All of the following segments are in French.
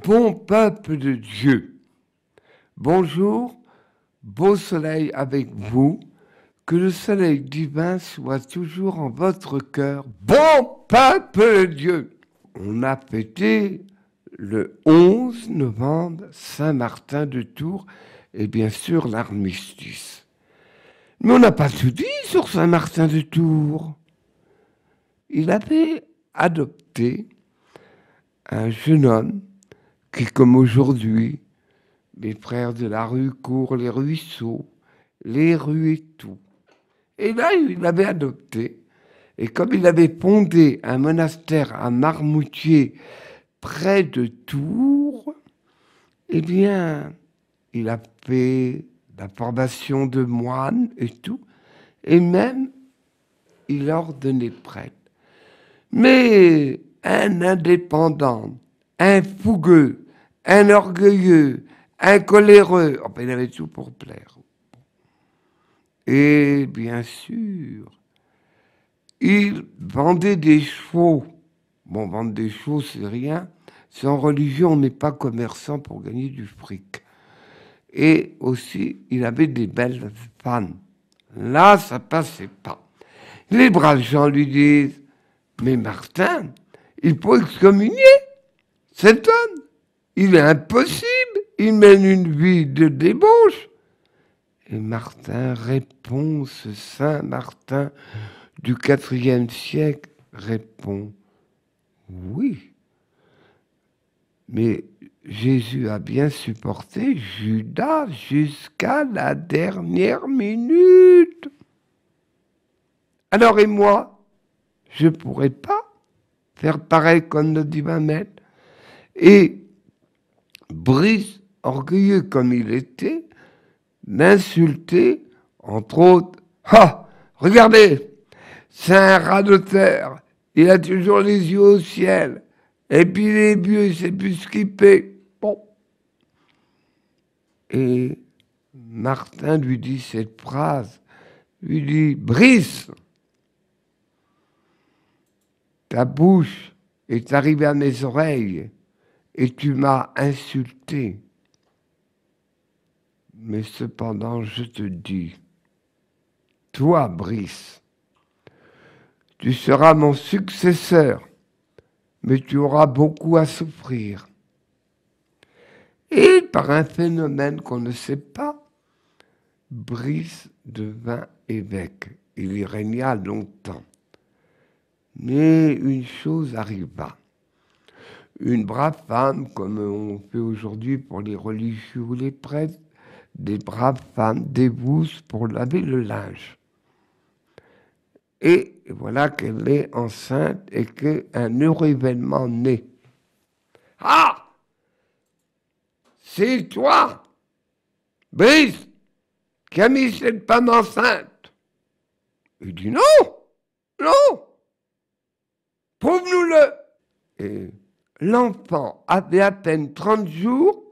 Bon peuple de Dieu, bonjour, beau soleil avec vous, que le soleil divin soit toujours en votre cœur. Bon peuple de Dieu. On a fêté le 11 novembre Saint-Martin de Tours et bien sûr l'armistice. Mais on n'a pas tout dit sur Saint-Martin de Tours. Il avait adopté un jeune homme qui, comme aujourd'hui, les frères de la rue courent les ruisseaux, les rues et tout. Et là, il l'avait adopté. Et comme il avait fondé un monastère à Marmoutier, près de Tours, eh bien, il a fait la formation de moines et tout. Et même, il a ordonné prêtre. Mais un indépendant, un fougueux, un orgueilleux, un coléreux, enfin, il avait tout pour plaire. Et bien sûr, il vendait des chevaux. Bon, vendre des chevaux, c'est rien. Sans religion, on n'est pas commerçant pour gagner du fric. Et aussi, il avait des belles femmes. Là, ça passait pas. Les braves gens lui disent, mais Martin, il faut excommunier cet homme. Il est impossible. Il mène une vie de débauche. Et Martin répond, ce saint Martin du IVe siècle répond, oui. Mais Jésus a bien supporté Judas jusqu'à la dernière minute. Alors et moi, je ne pourrais pas faire pareil comme notre divin maître. Et Brice, orgueilleux comme il était, m'insulter, entre autres. Ah, regardez, c'est un rat de terre. Il a toujours les yeux au ciel. Et puis il est vieux, il sait plus ce qu'il fait. Bon. Et Martin lui dit cette phrase. Lui dit, Brice, ta bouche est arrivée à mes oreilles et tu m'as insulté. Mais cependant, je te dis, toi, Brice, tu seras mon successeur, mais tu auras beaucoup à souffrir. Et par un phénomène qu'on ne sait pas, Brice devint évêque. Il y régna longtemps. Mais une chose arriva. Une brave femme, comme on fait aujourd'hui pour les religieux ou les prêtres, des braves femmes dévouent pour laver le linge. Et voilà qu'elle est enceinte et qu'un heureux événement naît. Ah! C'est toi, Brice, qui a mis cette femme enceinte. Il dit non, non, prouve-nous-le. Et l'enfant avait à peine 30 jours,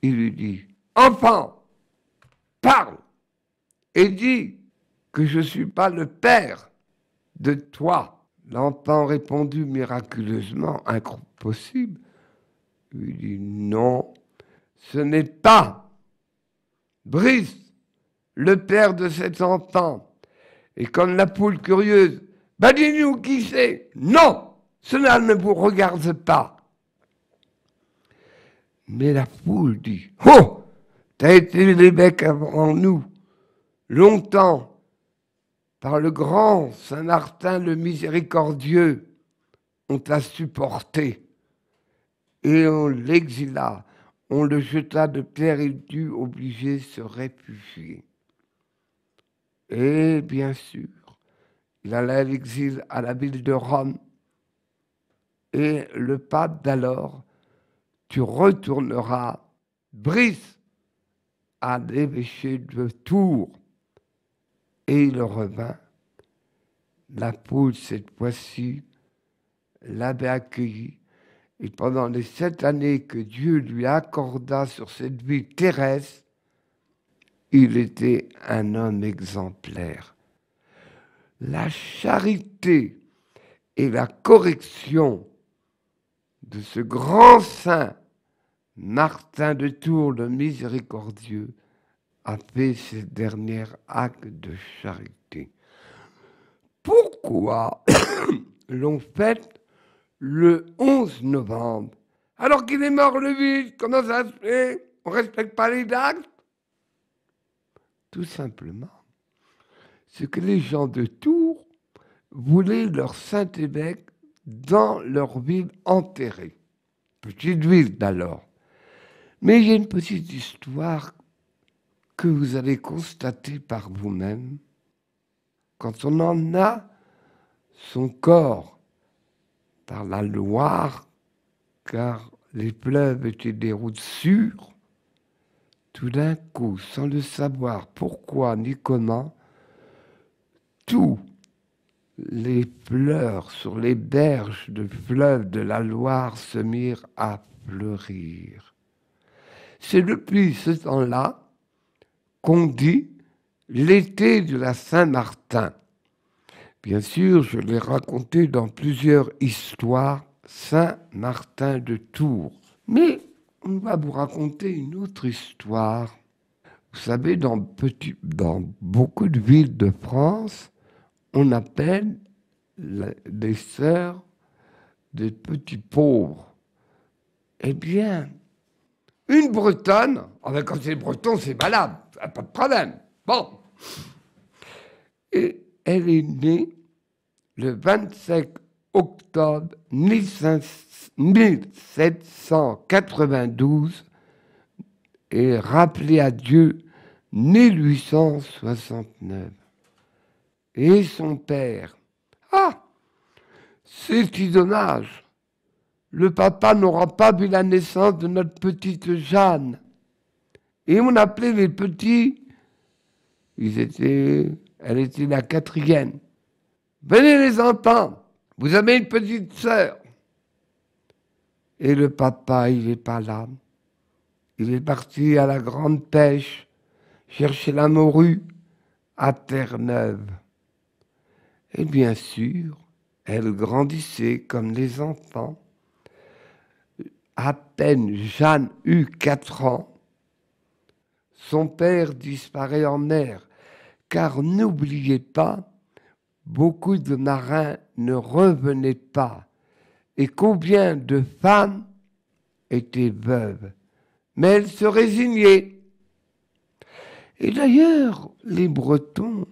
il lui dit, enfant, parle et dis que je ne suis pas le père de toi. L'enfant répondit miraculeusement, impossible. Il lui dit, non, ce n'est pas Brice, le père de cet enfant. Et comme la poule curieuse, bah dis-nous qui c'est. Non, cela ne vous regarde pas. Mais la poule dit, oh, t'as été l'évêque avant nous, longtemps, par le grand Saint Martin le miséricordieux, on t'a supporté. Et on l'exila, on le jeta de terre et il dut obligé de se réfugier. Et bien sûr, il alla à l'exil à la ville de Rome. Et le pape d'alors, tu retourneras, Brice, à l'évêché de Tours. Et il revint. La poule, cette fois-ci, l'avait accueilli. Et pendant les 7 années que Dieu lui accorda sur cette vie terrestre, il était un homme exemplaire. La charité et la correction de ce grand saint Martin de Tours, le miséricordieux, a fait ses derniers actes de charité. Pourquoi l'on fête le 11 novembre alors qu'il est mort le 8? Comment ça se fait? On ne respecte pas les dates? Tout simplement, c'est que les gens de Tours voulaient leur Saint-Évêque dans leur ville enterrée. Petite ville d'alors. Mais il y a une petite histoire que vous allez constater par vous-même. Quand on en a son corps par la Loire, car les fleuves étaient des routes sûres, tout d'un coup, sans le savoir pourquoi ni comment, tous les fleurs sur les berges de fleuves de la Loire se mirent à fleurir. C'est depuis ce temps-là qu'on dit l'été de la Saint-Martin. Bien sûr, je l'ai raconté dans plusieurs histoires, Saint-Martin de Tours. Mais on va vous raconter une autre histoire. Vous savez, dans beaucoup de villes de France, on appelle les sœurs des petits pauvres. Eh bien, une Bretonne, quand c'est breton, c'est valable, pas de problème. Bon. Et elle est née le 25 octobre 1792 et rappelée à Dieu 1869. Et son père, c'est dommage, le papa n'aura pas vu la naissance de notre petite Jeanne. Et on appelait les petits, elle était la quatrième. Venez les enfants, vous avez une petite sœur. Et le papa, il n'est pas là. Il est parti à la grande pêche, chercher la morue à Terre-Neuve. Et bien sûr, elle grandissait comme les enfants. À peine Jeanne eut 4 ans, son père disparaît en mer, car n'oubliez pas, beaucoup de marins ne revenaient pas. Et combien de femmes étaient veuves? Mais elles se résignaient. Et d'ailleurs, les Bretons,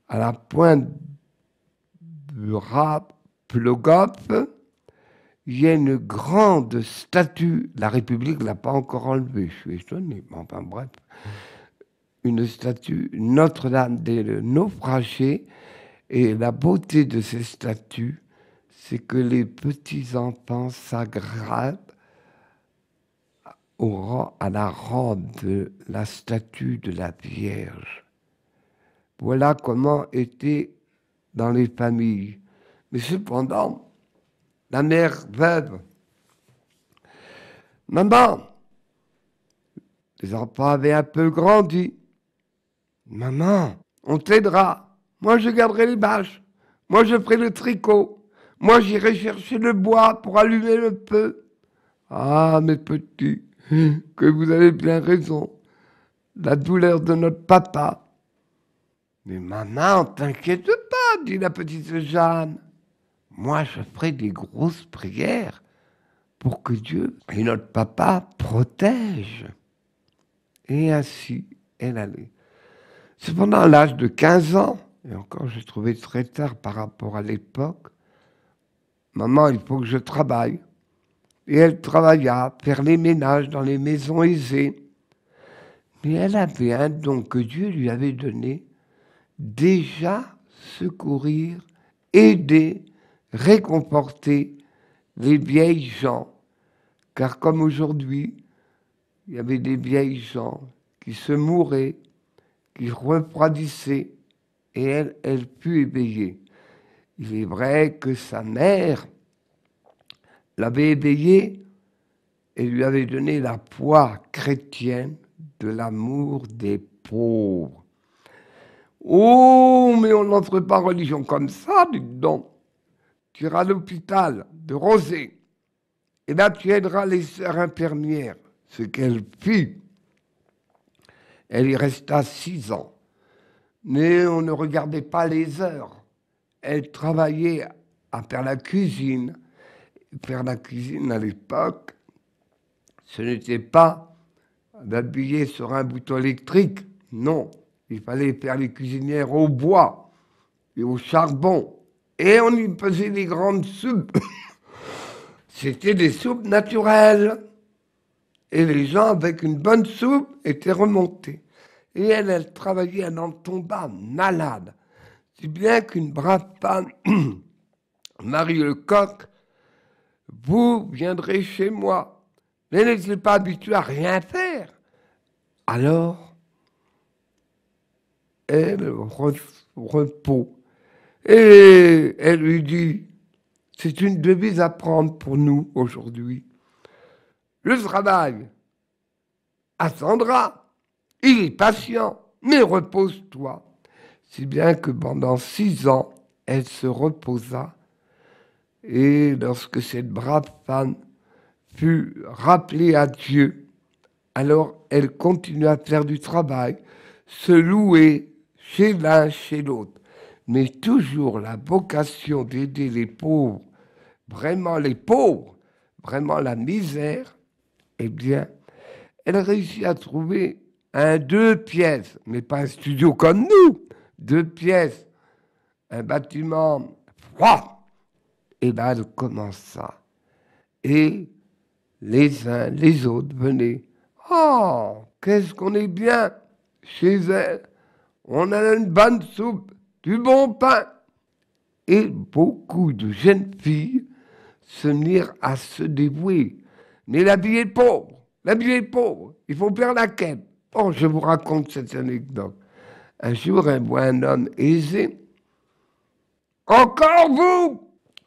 à la pointe du Rap, Plogoff, il y a une grande statue, la République ne l'a pas encore enlevée, je suis étonné, mais enfin bref, une statue Notre-Dame des naufragés, et la beauté de ces statues, c'est que les petits-enfants s'aggravent à la robe de la statue de la Vierge. Voilà comment était dans les familles. Mais cependant, la mère veuve, maman, les enfants avaient un peu grandi. Maman, on t'aidera. Moi, je garderai les bâches. Moi, je ferai le tricot. Moi, j'irai chercher le bois pour allumer le feu. Ah, mes petits, que vous avez bien raison. La douleur de notre papa. Mais maman, t'inquiète pas, dit la petite Jeanne. Moi, je ferai des grosses prières pour que Dieu et notre papa protègent. Et ainsi, elle allait. Cependant, à l'âge de 15 ans, et encore j'ai trouvé très tard par rapport à l'époque, maman, il faut que je travaille. Et elle travailla, faire les ménages dans les maisons aisées. Mais elle avait un don que Dieu lui avait donné, déjà secourir, aider, réconforter les vieilles gens. Car comme aujourd'hui, il y avait des vieilles gens qui se mouraient, qui refroidissaient, et elle put éveiller. Il est vrai que sa mère l'avait éveillée et lui avait donné la foi chrétienne de l'amour des pauvres. Oh, mais on n'entre pas en religion comme ça, dites donc. Tu iras à l'hôpital de Rosé. eh bien, tu aideras les sœurs infirmières. Ce qu'elle fit. Elle y resta 6 ans. Mais on ne regardait pas les heures. Elle travaillait à faire la cuisine. Faire la cuisine à l'époque, ce n'était pas d'appuyer sur un bouton électrique. Non, il fallait faire les cuisinières au bois et au charbon. Et on y faisait des grandes soupes. C'était des soupes naturelles. Et les gens, avec une bonne soupe, étaient remontés. Et elle travaillait, elle en tomba malade. Si bien qu'une brave femme, Marie Lecoq, vous viendrez chez moi. Mais elle n'était pas habituée à rien faire. Alors, elle repos. Et elle lui dit, c'est une devise à prendre pour nous aujourd'hui. Le travail attendra, il est patient, mais repose-toi. Si bien que pendant 6 ans, elle se reposa. Et lorsque cette brave femme fut rappelée à Dieu, alors elle continua à faire du travail, se louer chez l'un, chez l'autre. Mais toujours la vocation d'aider les pauvres, vraiment les pauvres, vraiment la misère, eh bien, elle réussit à trouver 2 pièces, mais pas un studio comme nous, 2 pièces, un bâtiment froid. Et là, elle commença. Et les uns, les autres venaient. Oh, qu'est-ce qu'on est bien chez elle. On a une bonne soupe, du bon pain. Et beaucoup de jeunes filles se mirent à se dévouer. Mais la vie est pauvre, la vie est pauvre, il faut faire la quête. Oh, je vous raconte cette anecdote. Un jour, elle voit un homme aisé. Encore vous!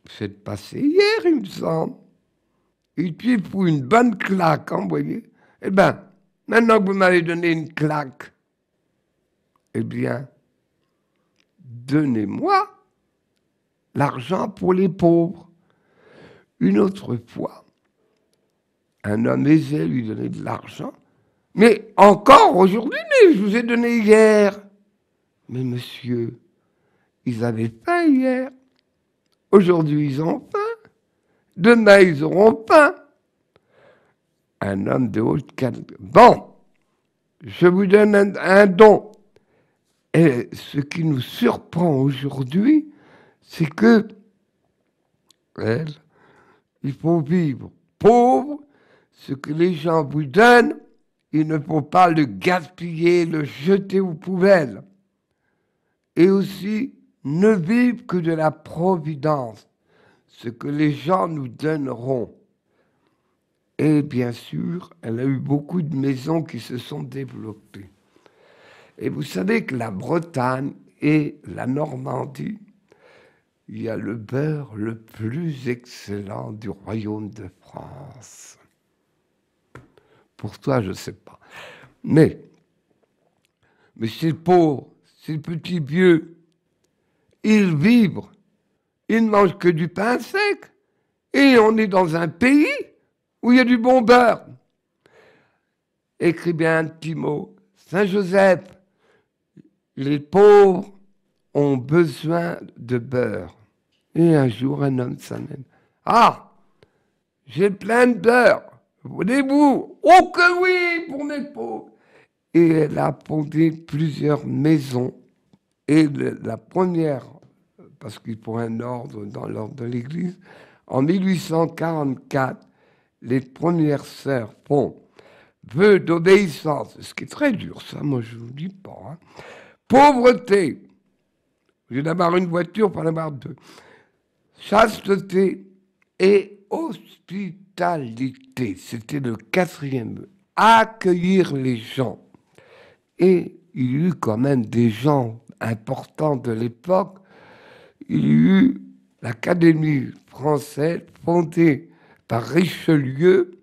C'est passé hier, il me semble. Et puis, pour une bonne claque, vous voyez. Eh bien, maintenant que vous m'avez donné une claque, eh bien, donnez-moi l'argent pour les pauvres. Une autre fois, un homme aisé lui donnait de l'argent. Mais encore aujourd'hui, mais je vous ai donné hier. Mais monsieur, ils avaient faim hier. Aujourd'hui, ils ont faim. Demain, ils auront faim. Un homme de haute qualité. Bon, je vous donne un don. Et ce qui nous surprend aujourd'hui, c'est que il faut vivre pauvre. Ce que les gens vous donnent, il ne faut pas le gaspiller, le jeter aux poubelles. Et aussi, ne vivre que de la providence, ce que les gens nous donneront. Et bien sûr, elle a eu beaucoup de maisons qui se sont développées. Et vous savez que la Bretagne et la Normandie, il y a le beurre le plus excellent du royaume de France. Pour toi, je ne sais pas. Mais ces pauvres, ces petits vieux, ils vivent, ils ne mangent que du pain sec. Et on est dans un pays où il y a du bon beurre. Écris bien un petit mot. Saint-Joseph, les pauvres ont besoin de beurre. Et un jour, un homme s'amène. Ah, j'ai plein de beurre. Voulez-vous? Oh que oui, pour mes pauvres. Et elle a fondé plusieurs maisons. Et la première, parce qu'il faut un ordre dans l'ordre de l'Église, en 1844, les premières sœurs font vœu d'obéissance, ce qui est très dur, ça, moi je ne vous dis pas. Hein. Pauvreté, au lieu d'avoir une voiture, il faut en avoir 2. Chasteté et hospitalité, c'était le 4e vœu. Accueillir les gens. Et il y a eu quand même des gens importants de l'époque. Il y a eu l'Académie française fondée par Richelieu.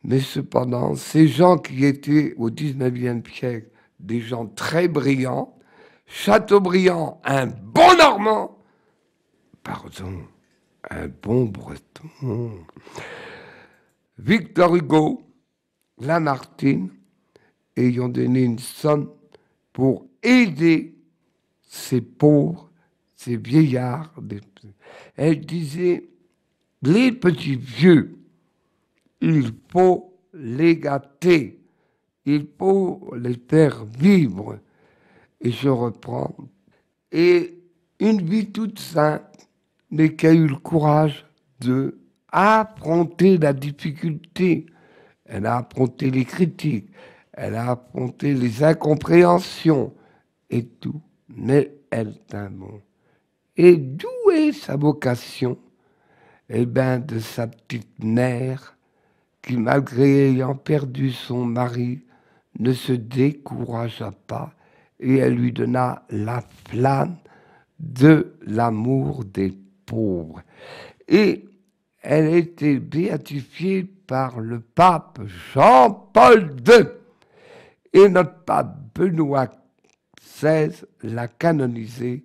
Mais cependant, ces gens qui étaient au 19e siècle des gens très brillants, Chateaubriand, un bon Normand, pardon, un bon Breton, Victor Hugo, Lamartine, ayant donné une somme pour aider ces pauvres, ces vieillards. Elle disait, les petits vieux, il faut les gâter, il faut les faire vivre. Et je reprends. Et une vie toute simple, mais qui a eu le courage de affronter la difficulté. Elle a affronté les critiques, elle a affronté les incompréhensions et tout. Mais elle tint bon. Et d'où est sa vocation? Eh bien, de sa petite mère, qui, malgré ayant perdu son mari, ne se découragea pas et elle lui donna la flamme de l'amour des pauvres. Et elle a été béatifiée par le pape Jean-Paul II. Et notre pape Benoît XVI l'a canonisée.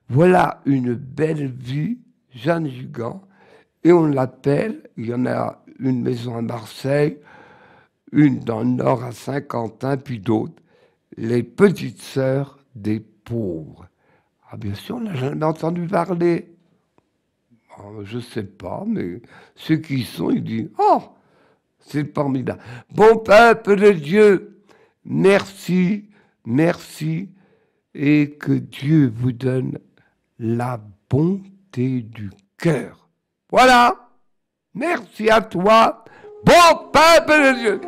Voilà une belle vie, Jeanne Jugan. Et on l'appelle, il y en a une maison à Marseille, une dans le nord à Saint-Quentin, puis d'autres, les petites sœurs des pauvres. Ah bien sûr, on n'a jamais entendu parler. Oh, je ne sais pas, mais ceux qui y sont, ils disent « Oh, c'est formidable. Bon peuple de Dieu, merci, merci, et que Dieu vous donne la bonté du cœur. » Voilà. Merci à toi. Bon peuple de Dieu.